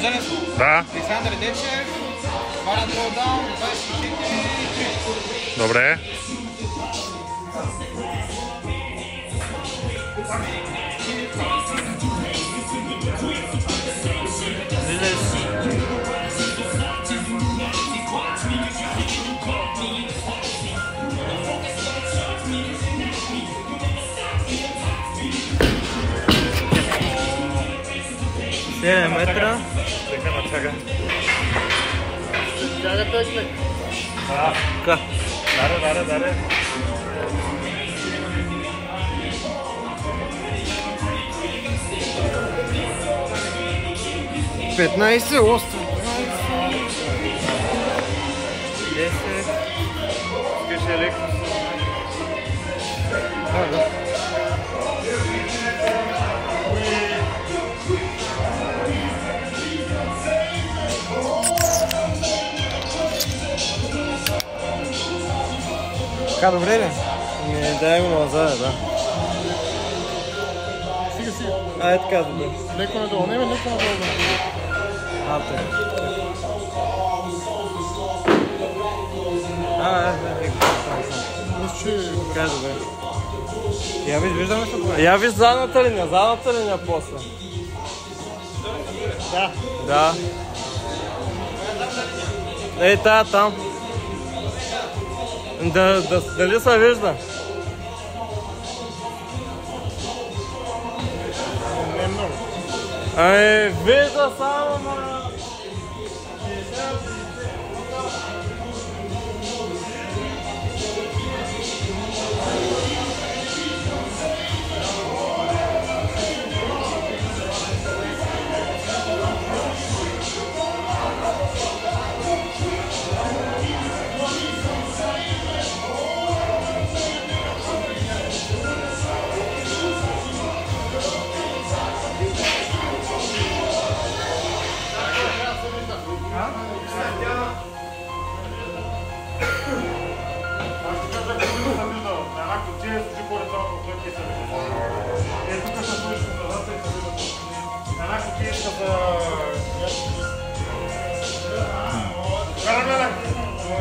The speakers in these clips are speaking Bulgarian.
Виждане сме? Да. Александър Дечев, Валя Тролдаун, 24. Добре. Виждали си. Метра. Чакай. Тягата е клек. Така. Даре. 15 остро. 10. Искаш електро? Да. Така, добре ли? Не, дай го назад, да. Си. Ай, така, добре. Леко надолу. Не, леко надолу. Така. Мисля, че... Така, добре. Я виждаме се това. Я виж задната линия после. Да. Да. Ей, тая там. Дали се вижда? Не много. Ами, вижда само, ма...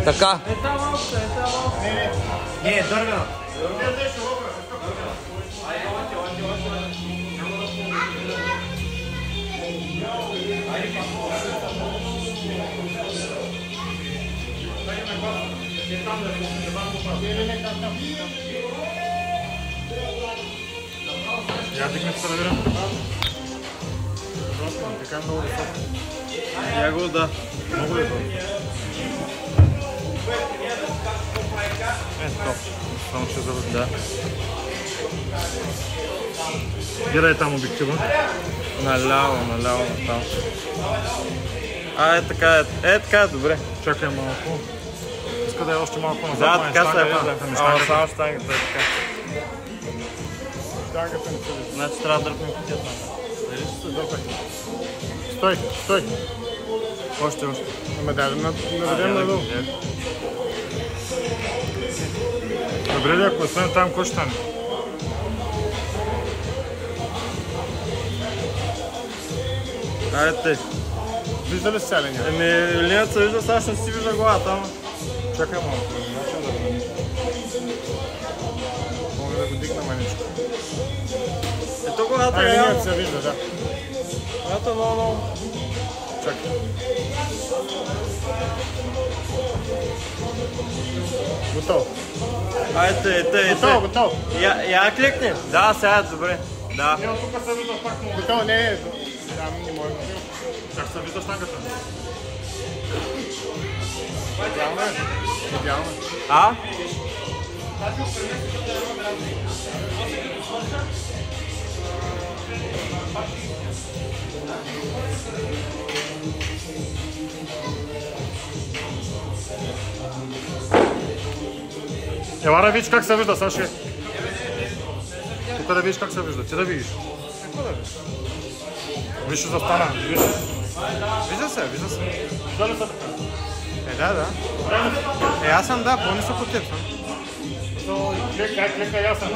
Така. Не, дъргано. Я дигнах се проверям. Така много високо. Я го да. Много ли това? Стоп. Само ще завърши. Да. Гледай там обектива. Наляво, там. Така, така, добре. Чакай малко. Иска да е още малко назад. Да, така се вижда. Штангата. Само штангата е така. Штангата не се вижда. Значи трябва да дърпнем кутията. Дали ще се дърпай? Стой. Още. Ама да наведем надолу. Добре ли, ако остане там, кой ще стане? Айде. Вижда ли се сега линия? Еми, линията се вижда, сега ще си вижда главата, ама. Чакай малко. Мога да го дигна маничко. Ето главата е Линията явно. се вижда, да. Главата е много. Чакай. Готово. Айде. Готово. Я кликни. Да, сега е добре. Да. Не, от тук се вижда пак много. Готово, не. Там не може. Как се вижда штангата? Идеално. А? Ела да видиш как се вижда, Саши. Тук да видиш как се вижда. Ти да видиш. Какво да видиш? Виж, ще застана. Виж. Вижда се. Вижда ли се така? Да. Аз съм по-нисък от теб съм. Клека ясен.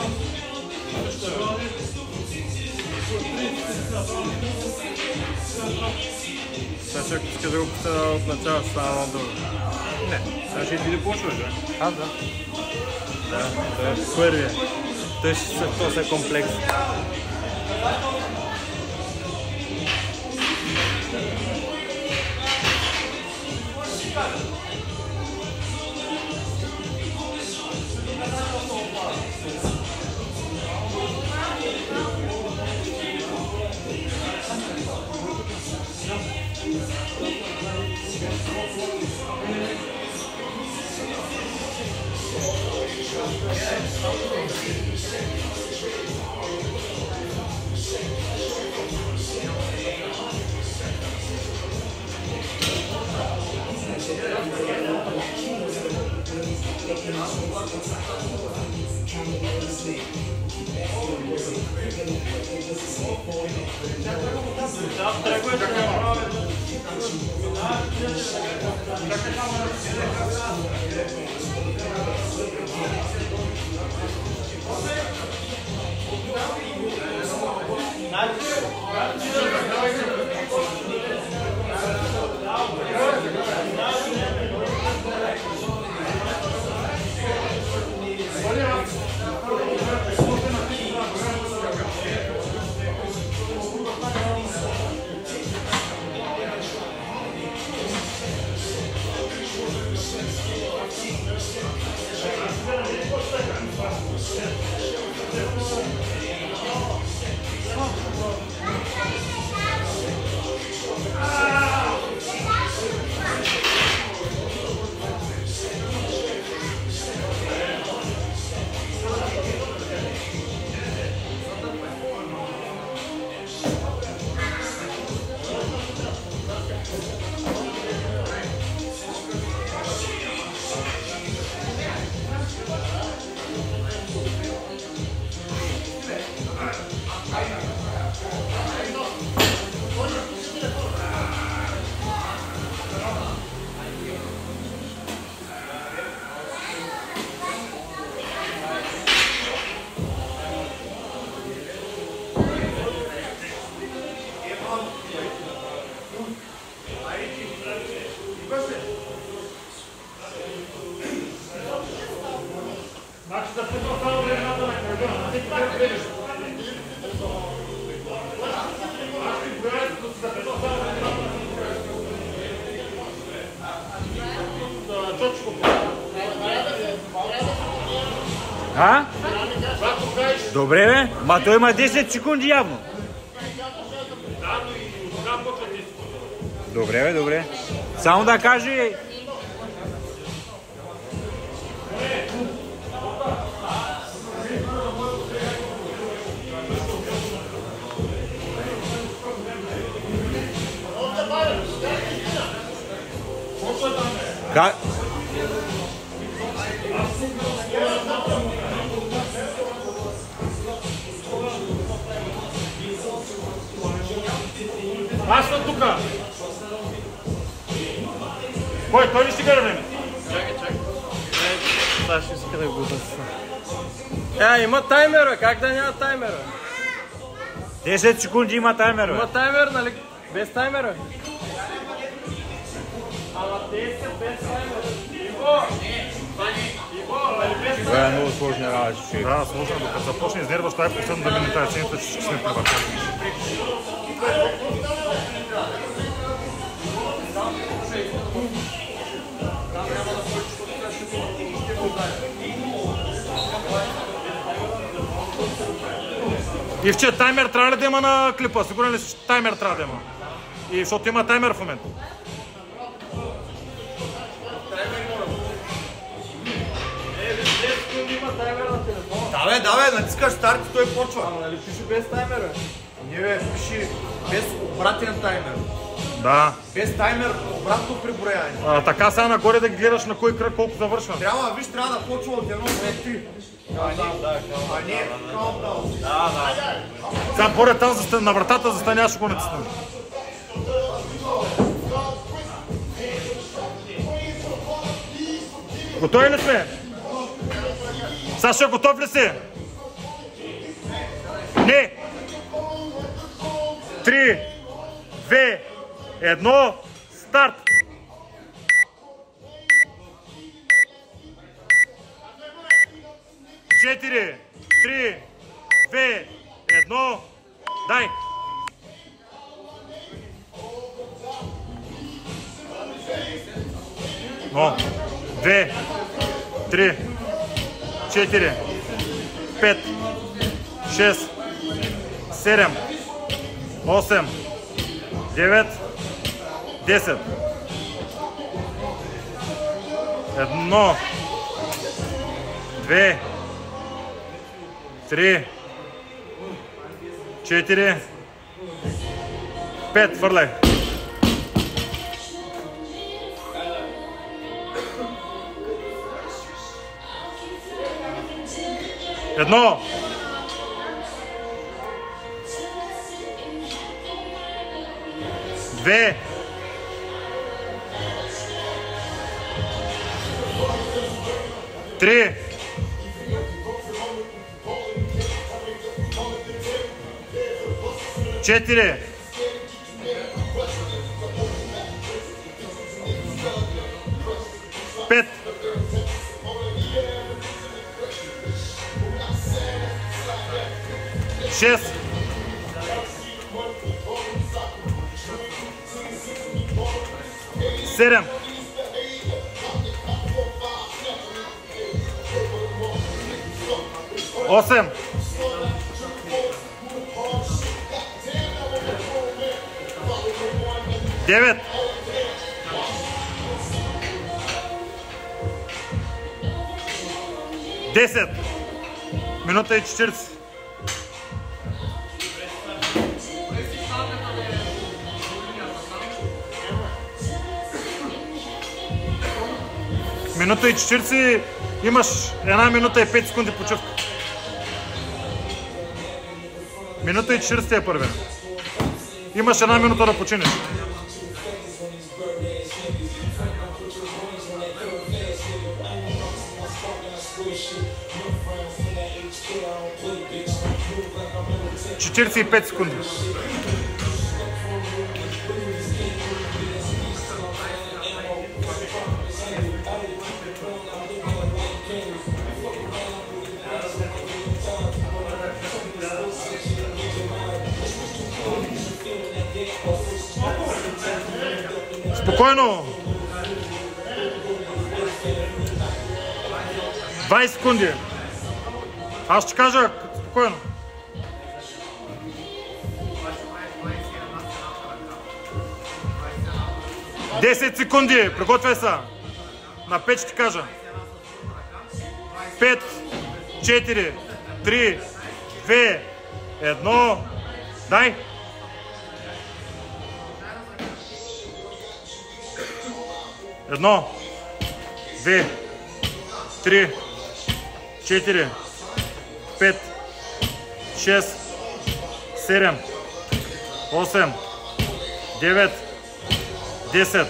Сега ще ако иска да го пуска от начало, ще става много дълго. Не, сега ще ти да почваш, да? Аз да. Да, той е първия. Той ще се този комплекс. А? Добре бе, ма той има 10 секунди явно. Добре бе, добре. Само да каже... Как? Аз съм тука! Кой? Той ли ще гледа време? Чакай. Това ще иска да го да. Има таймера, как да няма таймера? 10 секунди има таймер, бе. Има таймер, нали? Без таймера. Ама 10 без таймера. Това е много сложна работа. Да, сложна, докато започне изнерваш, това е последната минута, цените ще сме превъртали. Ивче, таймер трябва ли да има на клипа? Сигурен ли си, че таймер трябва да има? И защото има таймер в момента. Да бе, натискаш старт и той почва. Ама нали пише без таймера? Не бе, пише без обратен таймер. Да. Без таймер, обратно преброяване. Така сега нагоре да гледаш на кой кръг колко завършва. Трябва да почва от 1 до 3. А не, countdown. Сега поред там на вратата застаняш, ако не цъсна. Готови ли сме? Саша, готов ли си? Не! 3, 2, 1, старт! Четири, 3, 2, 1, дай! Но, 2, 3, 4, 5, 6, 7, 8, 9, 10. 1, 2, 3, 4, 5. Фърляй. Едно. Две. Три. Четири. Пет. Шест. Седем. Осем. Девет. 10. Минута и 40. Минута и 40, имаш 1 минута и 5 секунди почивка. Минута и 40 е първен. Имаш 1 минута да починеш. Четиридесет и 5 секунди. Спокойно! 20 секунди. Аз ще кажа спокойно. Десет секунди. Приготвяй се. На 5 ще кажа. 5, 4, 3, 2, 1. Дай! Едно, 2, 3, 4, 5, 6, 7, 8, 9, 10.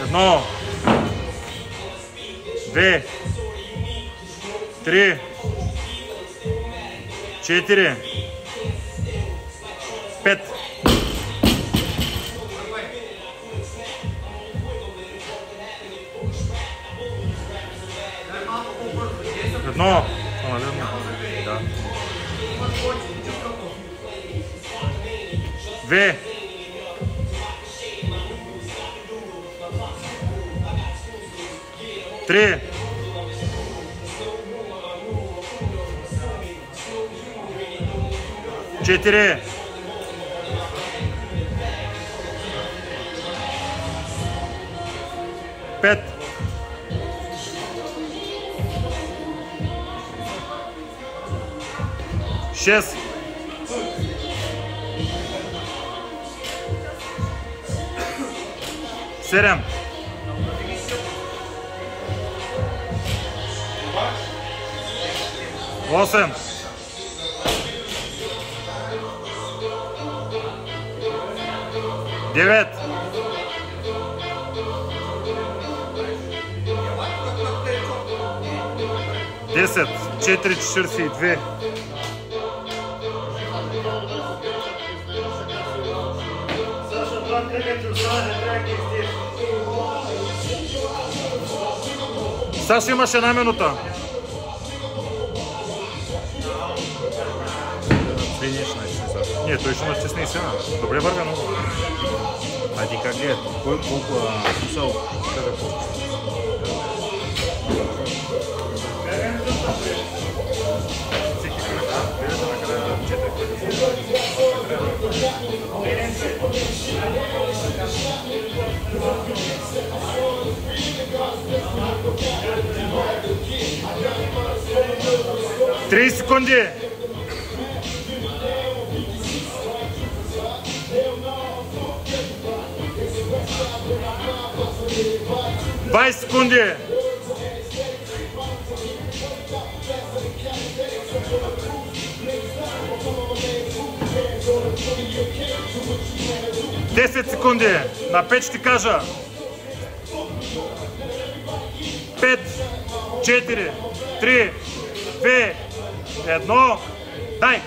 Едно, 2, 3, 4, 5. Едно. Да. 2. 3. 4. 5. 6. 7. 8. 9. 10. 4:42. Саша имаш една минута. Не, той ще настисне и сега. Добре вървя много. А ти как е? Колко смисъл? Три секунди. Двайсет секунди. Десет секунди. На 5 ще кажа. 5, 4, 3, 2, 1. Дай!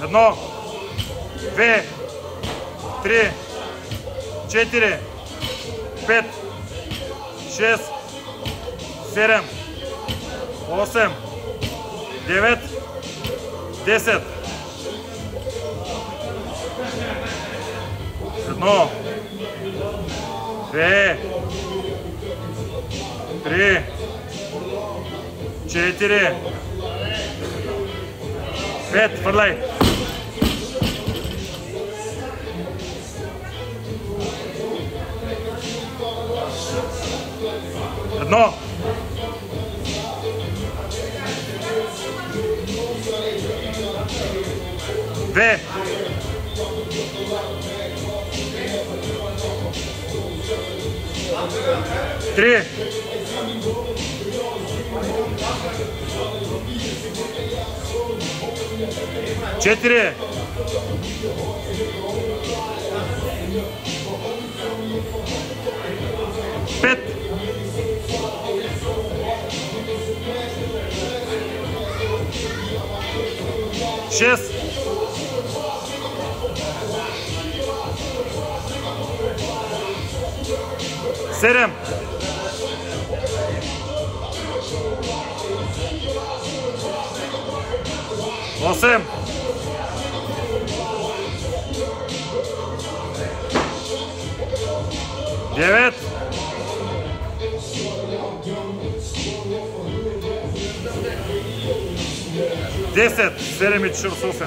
Едно, 2, 3, 4, 5, 6, 7, 8, 9, 10. Едно, 2, 3, 4, 5, хвърляй. Едно. Две. Три. Четири. Пет. Шест. Седем. Осем. Девет. 10, 7 и 48.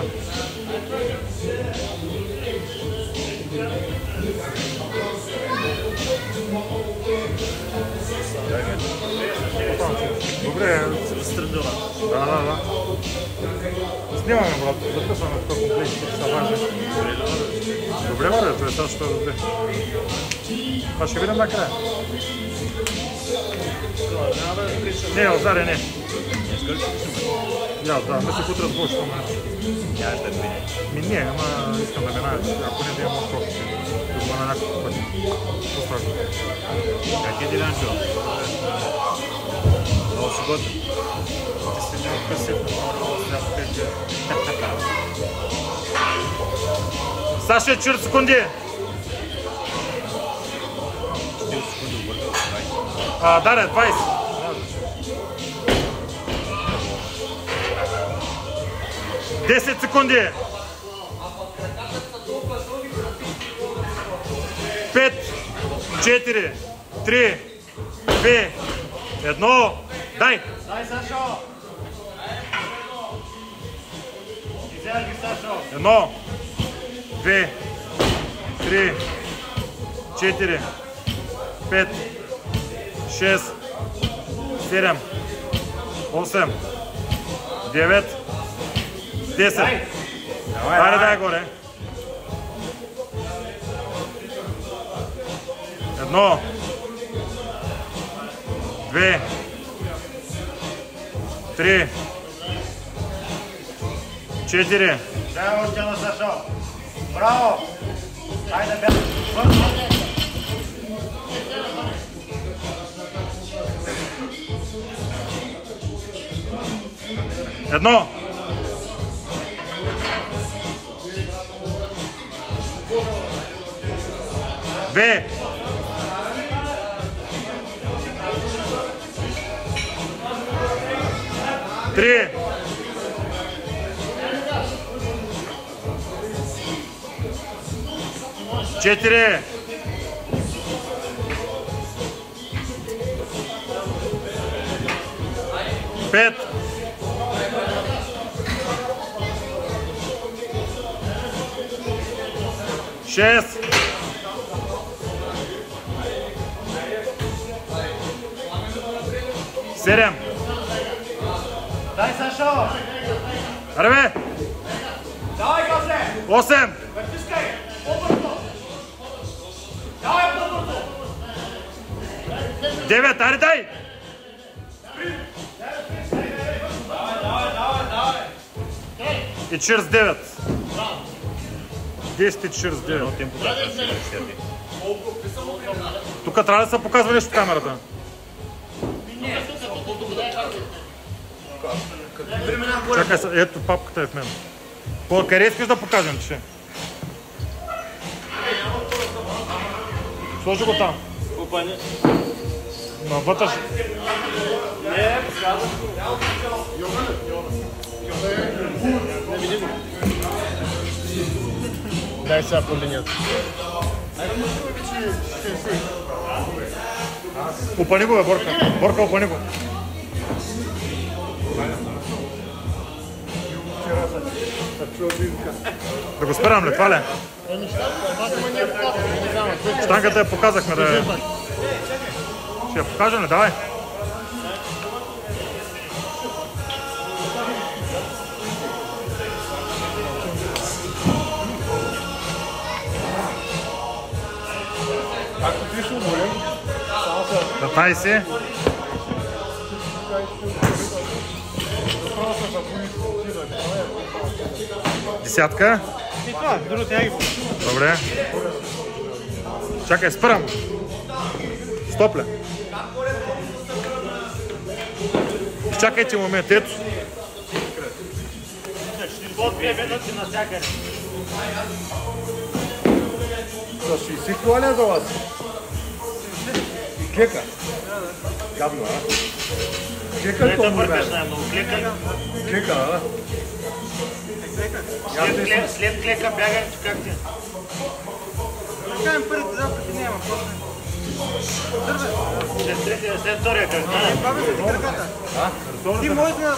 Добре, стръдила. Да. Снимаме, брат, записваме това комплект, които са важни. Добре, бе, това е това, що добре. Това ще видим накрая. Не, озаре, не. Я, да, мислих утре с Бошко, Нямаш да мине. Не, ама искам да миная, ако не да имам още. Да го на някакъв път. По-страшно. Как е Дилянчо? Много си готов. Ти си много красив. Саша, 4 секунди. 40 секунди объркал. Да, 20. Десет секунди. 5, 4, 3, 2, 1. Дай! Дай, Сашо! Изяги, Сашо! 1, 2, 3, 4, 5, 6, 7, 8, 9, 10. Айде, дай горе. 1, 2, 3, 4. Дай още на Сашо! Браво! Айде, бе! Бързо! Едно. 2. 3. 4. 5. 6. 7. Дай, Сашо! Аре бе! Давай, Гоше! 8. Притискай! По-бързо! Давай, по-бързо! 9. Аре дай! И 49. 10 и 49. Тук трябва да се показва нещо в камерата. Чакай, ето папката е в мен. Къде искаш да покажем, че? Сложи го там. Купане. На вътрешно. Не, казвам го. Дай сега по линията. Опани го, бе, Борка. Борка, опани го. Да го спирам ли, това ли? Штангата я показахме, да. Ще я покажем ли? Давай. Както пише, болен. 15. Десятка. И това, другото я ги. Добре. Чакай, спирам. Стоп ли? Чакайте момент, ето. От 2 минути навсякъде. За 60 коля за вас. И клека. Гадно, а? Клека ли Да това бъркаш момент? най-много. Клека. Клека, а? След клека бягам, че как ти? Кажем първите запити няма. След втория как? Бабе, ти краката. Ти можеш да...